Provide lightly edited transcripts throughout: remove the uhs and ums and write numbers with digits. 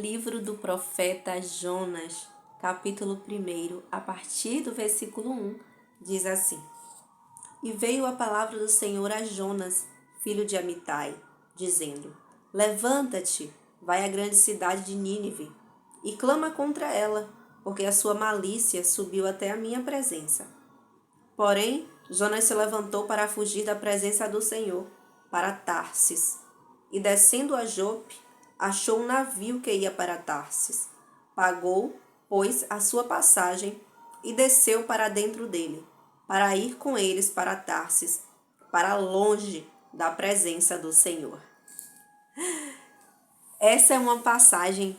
Livro do profeta Jonas, capítulo 1, a partir do versículo 1, diz assim: E veio a palavra do Senhor a Jonas, filho de Amitai, dizendo: Levanta-te, vai à grande cidade de Nínive, e clama contra ela, porque a sua malícia subiu até a minha presença. Porém, Jonas se levantou para fugir da presença do Senhor, para Tarsis, e descendo a Jope, achou um navio que ia para Tarsis. Pagou, pois, a sua passagem e desceu para dentro dele, para ir com eles para Tarsis, para longe da presença do Senhor. Essa é uma passagem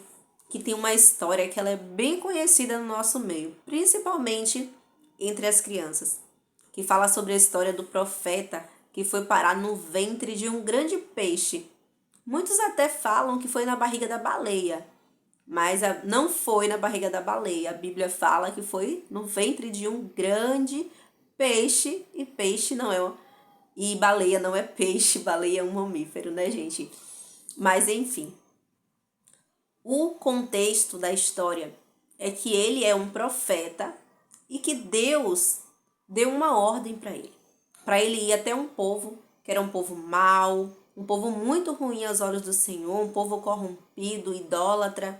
que tem uma história que ela é bem conhecida no nosso meio, principalmente entre as crianças, que fala sobre a história do profeta que foi parar no ventre de um grande peixe. Muitos até falam que foi na barriga da baleia, mas não foi na barriga da baleia. A Bíblia fala que foi no ventre de um grande peixe, e peixe não é, e baleia não é peixe, baleia é um mamífero, né, gente? Mas enfim, o contexto da história é que ele é um profeta e que Deus deu uma ordem para ele ir até um povo que era um povo mau, um povo muito ruim aos olhos do Senhor, um povo corrompido, idólatra.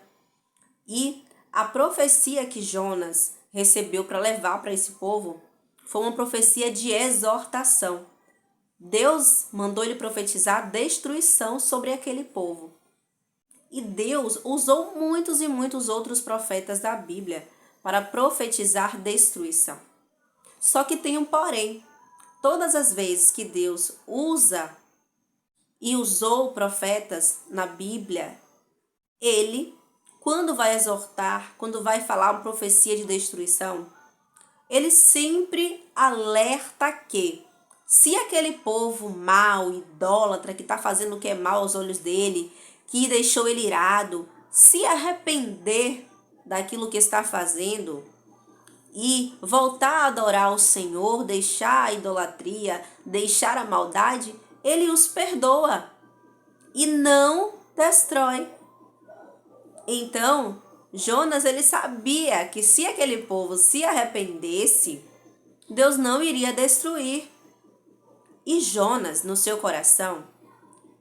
E a profecia que Jonas recebeu para levar para esse povo foi uma profecia de exortação. Deus mandou ele profetizar destruição sobre aquele povo. E Deus usou muitos e muitos outros profetas da Bíblia para profetizar destruição. Só que tem um porém. Todas as vezes que Deus usa e usou profetas na Bíblia, ele, quando vai exortar, quando vai falar uma profecia de destruição, ele sempre alerta que se aquele povo mau, idólatra, que está fazendo o que é mal aos olhos dele, que deixou ele irado, se arrepender daquilo que está fazendo e voltar a adorar o Senhor, deixar a idolatria, deixar a maldade, ele os perdoa e não destrói. Então, Jonas ele sabia que se aquele povo se arrependesse, Deus não iria destruir. E Jonas, no seu coração,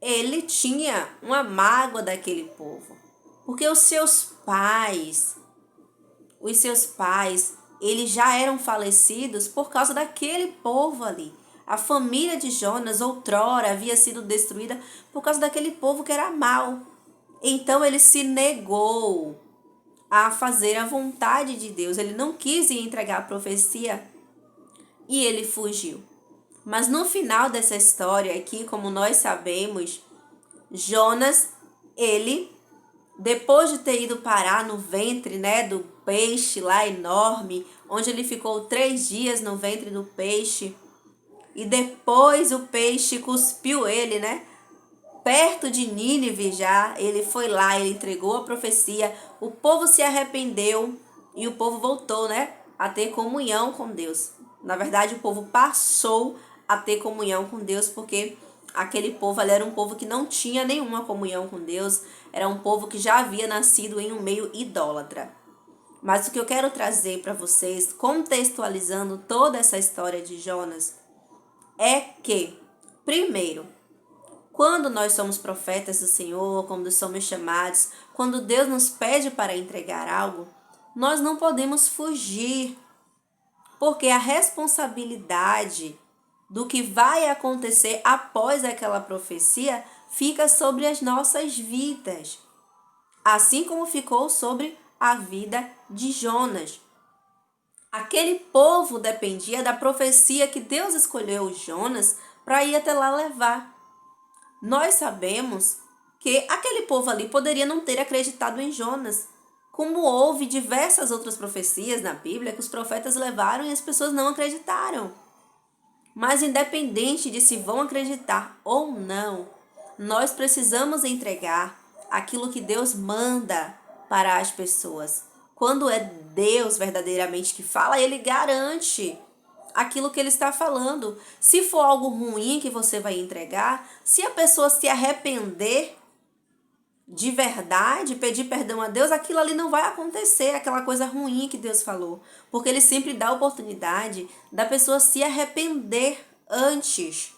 ele tinha uma mágoa daquele povo, porque os seus pais, eles já eram falecidos por causa daquele povo ali. A família de Jonas outrora havia sido destruída por causa daquele povo que era mau. Então ele se negou a fazer a vontade de Deus. Ele não quis entregar a profecia e ele fugiu. Mas no final dessa história aqui, como nós sabemos, Jonas, ele, depois de ter ido parar no ventre, né, do peixe lá enorme, onde ele ficou 3 dias no ventre do peixe, e depois o peixe cuspiu ele, né, perto de Nínive já, ele foi lá, ele entregou a profecia, o povo se arrependeu e o povo voltou, né, a ter comunhão com Deus. Na verdade, o povo passou a ter comunhão com Deus, porque aquele povo ali era um povo que não tinha nenhuma comunhão com Deus, era um povo que já havia nascido em um meio idólatra. Mas o que eu quero trazer para vocês, contextualizando toda essa história de Jonas, é que, primeiro, quando nós somos profetas do Senhor, quando somos chamados, quando Deus nos pede para entregar algo, nós não podemos fugir, porque a responsabilidade do que vai acontecer após aquela profecia fica sobre as nossas vidas, assim como ficou sobre a vida de Jonas. Aquele povo dependia da profecia que Deus escolheu Jonas para ir até lá levar. Nós sabemos que aquele povo ali poderia não ter acreditado em Jonas, como houve diversas outras profecias na Bíblia que os profetas levaram e as pessoas não acreditaram. Mas independente de se vão acreditar ou não, nós precisamos entregar aquilo que Deus manda para as pessoas. Quando é Deus verdadeiramente que fala, Ele garante aquilo que Ele está falando. Se for algo ruim que você vai entregar, se a pessoa se arrepender de verdade, pedir perdão a Deus, aquilo ali não vai acontecer, aquela coisa ruim que Deus falou. Porque Ele sempre dá a oportunidade da pessoa se arrepender antes.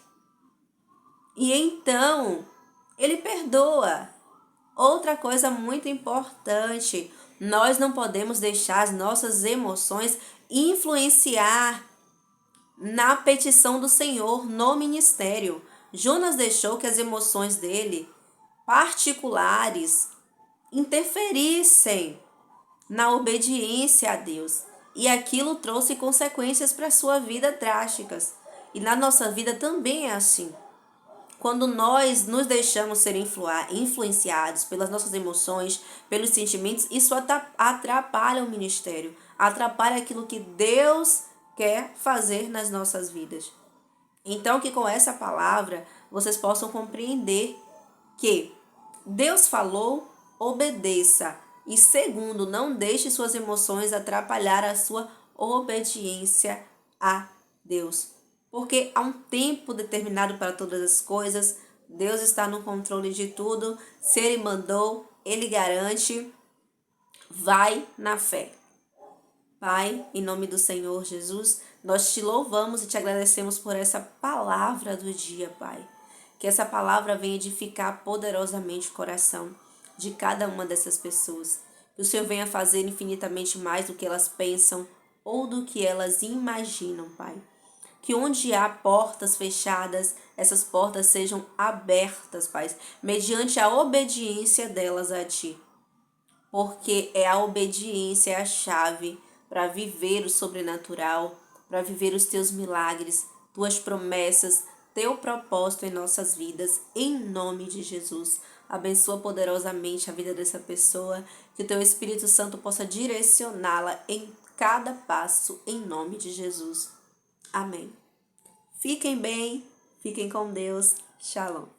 E então, Ele perdoa. Outra coisa muito importante, nós não podemos deixar as nossas emoções influenciar na petição do Senhor no ministério. Jonas deixou que as emoções dele, particulares, interferissem na obediência a Deus. E aquilo trouxe consequências para a sua vida drásticas. E na nossa vida também é assim. Quando nós nos deixamos ser influenciados pelas nossas emoções, pelos sentimentos, isso atrapalha o ministério, atrapalha aquilo que Deus quer fazer nas nossas vidas. Então, que com essa palavra vocês possam compreender que Deus falou, obedeça. E segundo, não deixe suas emoções atrapalhar a sua obediência a Deus. Porque há um tempo determinado para todas as coisas, Deus está no controle de tudo. Se Ele mandou, Ele garante. Vai na fé. Pai, em nome do Senhor Jesus, nós te louvamos e te agradecemos por essa palavra do dia, Pai. Que essa palavra venha edificar poderosamente o coração de cada uma dessas pessoas. Que o Senhor venha fazer infinitamente mais do que elas pensam ou do que elas imaginam, Pai. Que onde há portas fechadas, essas portas sejam abertas, Pai, mediante a obediência delas a Ti. Porque é a obediência a chave para viver o sobrenatural, para viver os Teus milagres, Tuas promessas, Teu propósito em nossas vidas, em nome de Jesus. Abençoa poderosamente a vida dessa pessoa, que o Teu Espírito Santo possa direcioná-la em cada passo, em nome de Jesus. Amém. Fiquem bem, fiquem com Deus. Shalom.